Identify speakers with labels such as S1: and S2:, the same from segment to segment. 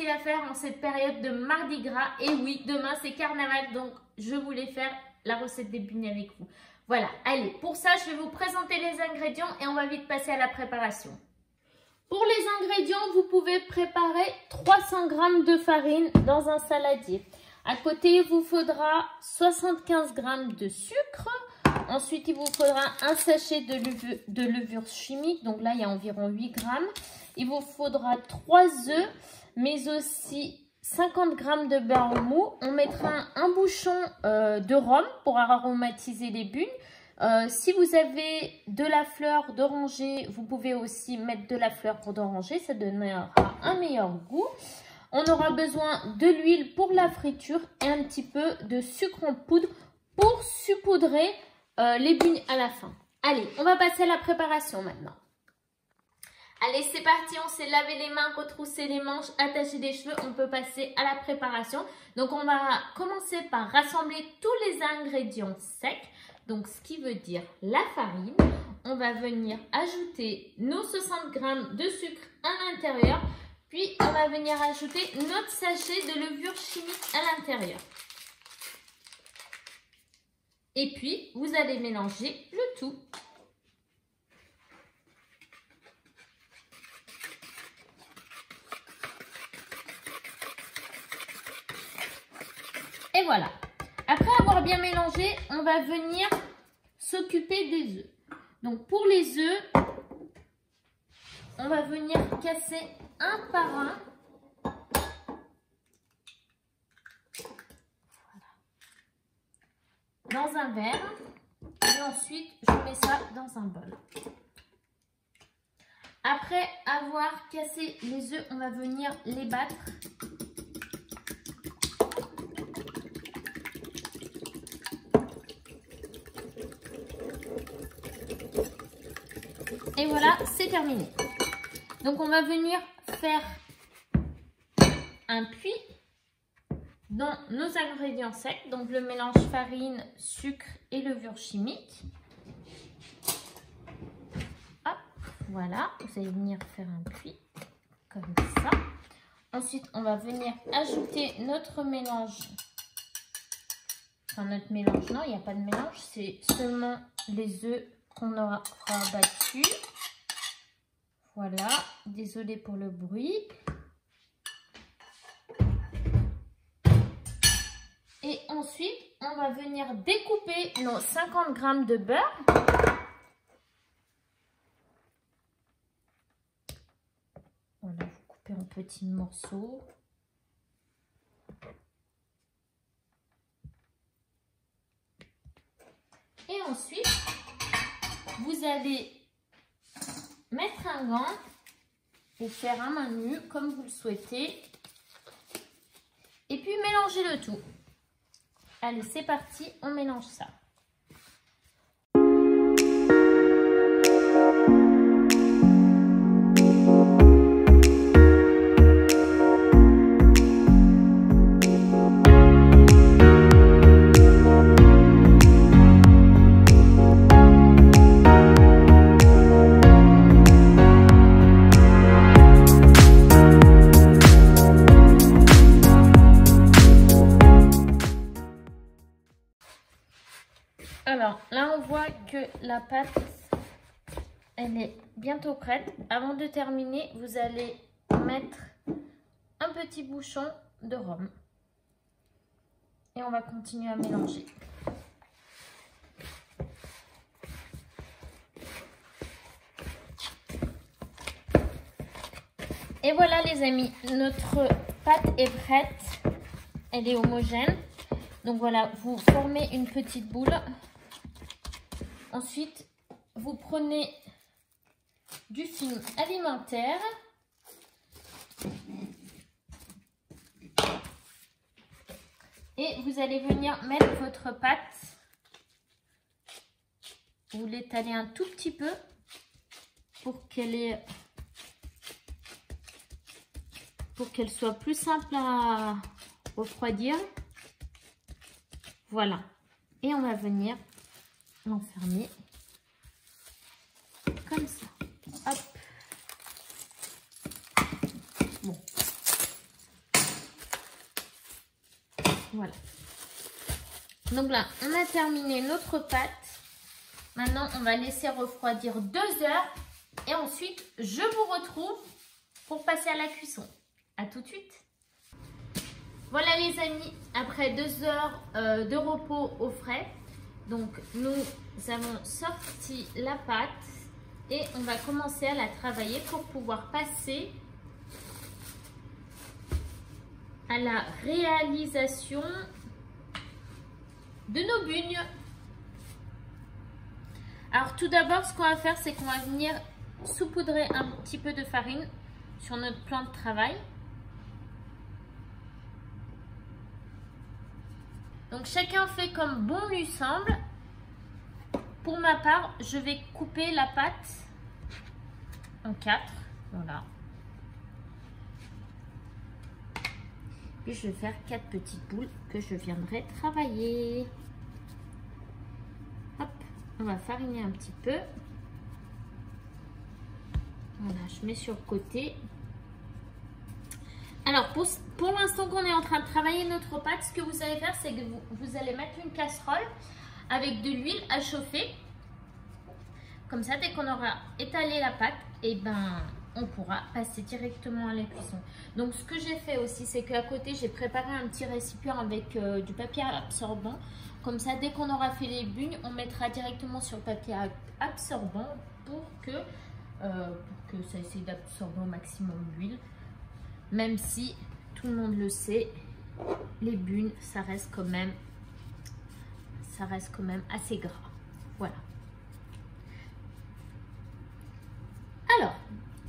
S1: facile à faire en cette période de Mardi Gras. Et oui, demain c'est carnaval, donc je voulais faire la recette des beignets avec vous. Voilà, allez, pour ça, je vais vous présenter les ingrédients et on va vite passer à la préparation. Pour les ingrédients, vous pouvez préparer 300 g de farine dans un saladier. À côté, il vous faudra 75 g de sucre. Ensuite, il vous faudra un sachet de levure chimique. Donc là, il y a environ 8 g. Il vous faudra 3 œufs, mais aussi 50 g de beurre mou. On mettra un bouchon de rhum pour aromatiser les bugnes. Si vous avez de la fleur d'oranger, vous pouvez aussi mettre de la fleur d'oranger. Ça donnera un meilleur goût. On aura besoin de l'huile pour la friture et un petit peu de sucre en poudre pour saupoudrer les bugnes à la fin. Allez, on va passer à la préparation maintenant. Allez, c'est parti, on s'est lavé les mains, retroussé les manches, attaché les cheveux, on peut passer à la préparation. Donc, on va commencer par rassembler tous les ingrédients secs. Donc, ce qui veut dire la farine. On va venir ajouter nos 60 g de sucre à l'intérieur. Puis, on va venir ajouter notre sachet de levure chimique à l'intérieur. Et puis, vous allez mélanger le tout. Et voilà. Après avoir bien mélangé, on va venir s'occuper des œufs. Donc, pour les œufs, on va venir casser un par un. Voilà. Dans un verre. Et ensuite, je mets ça dans un bol. Après avoir cassé les œufs, on va venir les battre. Et voilà, c'est terminé. Donc, on va venir faire un puits dans nos ingrédients secs. Donc, le mélange farine, sucre et levure chimique. Hop, voilà. Vous allez venir faire un puits comme ça. Ensuite, on va venir ajouter notre mélange. Enfin, notre mélange, non, il n'y a pas de mélange. C'est seulement les œufs qu'on aura battus. Voilà, désolée pour le bruit. Et ensuite, on va venir découper nos 50 g de beurre. Voilà, vous coupez en petits morceaux. Et ensuite, vous allez mettre un gant et faire à main nue comme vous le souhaitez. Et puis mélanger le tout. Allez, c'est parti, on mélange ça. Alors là, on voit que la pâte, elle est bientôt prête. Avant de terminer, vous allez mettre un petit bouchon de rhum. Et on va continuer à mélanger. Et voilà les amis, notre pâte est prête. Elle est homogène. Donc voilà, vous formez une petite boule. Ensuite, vous prenez du film alimentaire. Et vous allez venir mettre votre pâte. Vous l'étalez un tout petit peu pour qu'elle soit plus simple à refroidir. Voilà. Et on va venir l'enfermer comme ça. Hop. Bon. Voilà. Donc là, on a terminé notre pâte. Maintenant, on va laisser refroidir 2 heures. Et ensuite, je vous retrouve pour passer à la cuisson. À tout de suite. Voilà les amis, après 2 heures de repos au frais. Donc, nous avons sorti la pâte. Et on va commencer à la travailler pour pouvoir passer à la réalisation de nos bugnes. Alors tout d'abord, ce qu'on va faire, c'est qu'on va venir saupoudrer un petit peu de farine sur notre plan de travail. Donc chacun fait comme bon lui semble. Pour ma part, je vais couper la pâte en 4. Voilà. Puis je vais faire 4 petites boules que je viendrai travailler. Hop, on va fariner un petit peu. Voilà, je mets sur le côté. Alors, pour l'instant qu'on est en train de travailler notre pâte, ce que vous allez faire, c'est que vous allez mettre une casserole avec de l'huile à chauffer. Comme ça, dès qu'on aura étalé la pâte, et ben, on pourra passer directement à la cuisson. Donc, ce que j'ai fait aussi, c'est qu'à côté, j'ai préparé un petit récipient avec du papier absorbant. Comme ça, dès qu'on aura fait les bugnes, on mettra directement sur le papier absorbant pour que ça essaie d'absorber au maximum l'huile. Même si, tout le monde le sait, les bugnes, ça reste quand même assez gras. Voilà. Alors,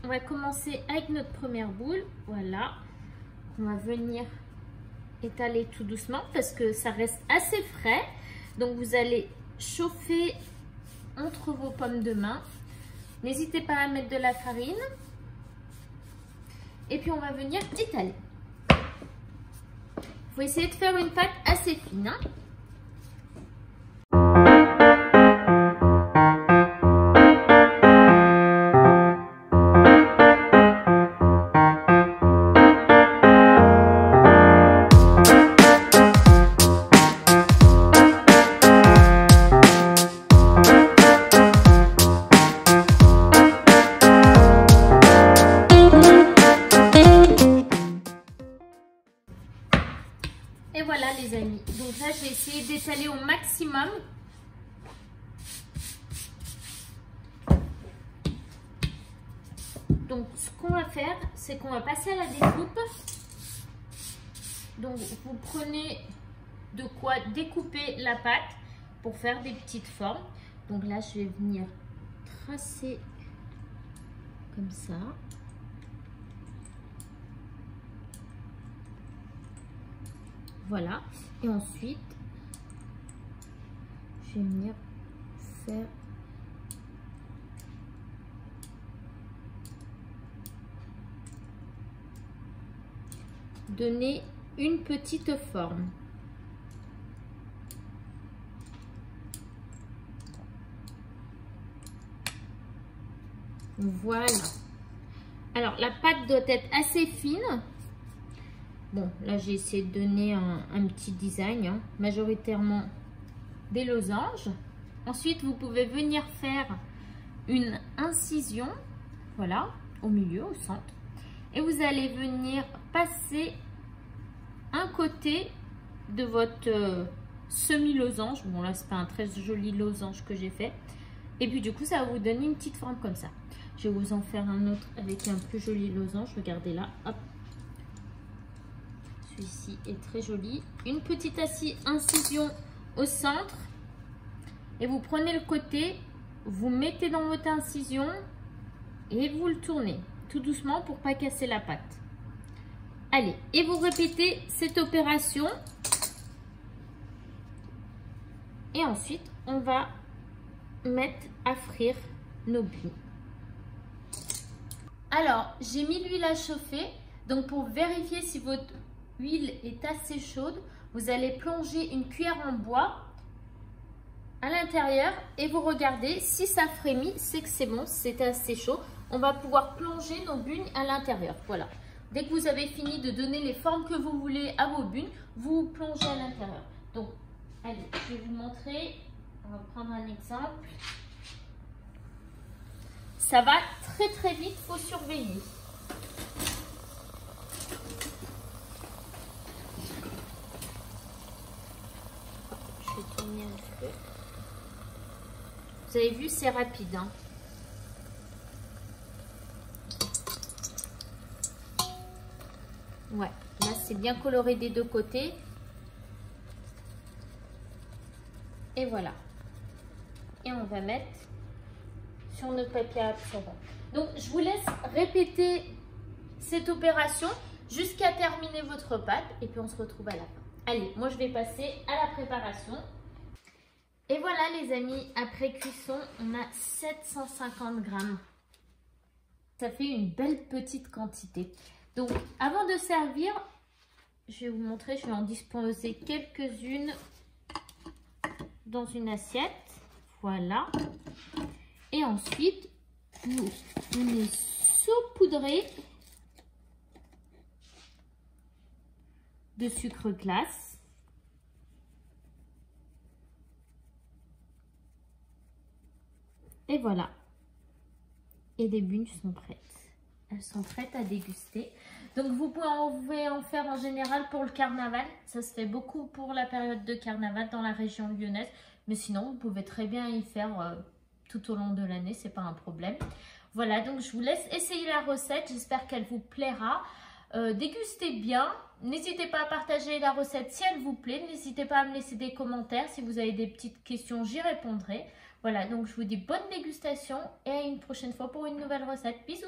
S1: on va commencer avec notre première boule. Voilà. On va venir étaler tout doucement parce que ça reste assez frais. Donc, vous allez chauffer entre vos paumes de main. N'hésitez pas à mettre de la farine. Et puis, on va venir étaler. Il faut essayer de faire une pâte assez fine. Hein. Et voilà les amis, donc là j'ai essayé d'étaler au maximum. Donc ce qu'on va faire, c'est qu'on va passer à la découpe. Donc vous prenez de quoi découper la pâte pour faire des petites formes. Donc là je vais venir tracer comme ça. Voilà, et ensuite, je vais venir faire donner une petite forme. Voilà. Alors, la pâte doit être assez fine. Bon, là, j'ai essayé de donner un petit design, hein, majoritairement des losanges. Ensuite, vous pouvez venir faire une incision, voilà, au milieu, au centre. Et vous allez venir passer un côté de votre semi-losange. Bon, là, c'est pas un très joli losange que j'ai fait. Et puis, du coup, ça va vous donner une petite forme comme ça. Je vais vous en faire un autre avec un plus joli losange. Regardez là, hop. Celui-ci est très joli. Une petite incision au centre. Et vous prenez le côté, vous mettez dans votre incision et vous le tournez tout doucement pour pas casser la pâte. Allez, et vous répétez cette opération. Et ensuite, on va mettre à frire nos bugnes. Alors, j'ai mis l'huile à chauffer. Donc, pour vérifier si votre huile est assez chaude, vous allez plonger une cuillère en bois à l'intérieur et vous regardez si ça frémit, c'est que c'est bon, c'est assez chaud. On va pouvoir plonger nos bugnes à l'intérieur. Voilà. Dès que vous avez fini de donner les formes que vous voulez à vos buns, vous plongez à l'intérieur. Donc, allez, je vais vous montrer. On va prendre un exemple. Ça va très très vite, il faut surveiller. Je vais tourner un peu. Vous avez vu, c'est rapide, hein. Ouais, là c'est bien coloré des deux côtés. Et voilà. Et on va mettre sur notre papier absorbant. Donc je vous laisse répéter cette opération jusqu'à terminer votre pâte. Et puis on se retrouve à la fin. Allez, moi je vais passer à la préparation. Et voilà les amis, après cuisson, on a 750 grammes. Ça fait une belle petite quantité. Donc, avant de servir, je vais vous montrer, je vais en disposer quelques-unes dans une assiette. Voilà. Et ensuite, vous les saupoudrez de sucre glace. Et voilà. Et les buns sont prêtes. Elles sont prêtes à déguster. Donc vous pouvez en faire en général pour le carnaval. Ça se fait beaucoup pour la période de carnaval dans la région lyonnaise. Mais sinon, vous pouvez très bien y faire tout au long de l'année. C'est pas un problème. Voilà, donc je vous laisse essayer la recette. J'espère qu'elle vous plaira. Dégustez bien. N'hésitez pas à partager la recette si elle vous plaît. N'hésitez pas à me laisser des commentaires. Si vous avez des petites questions, j'y répondrai. Voilà, donc je vous dis bonne dégustation et à une prochaine fois pour une nouvelle recette. Bisous!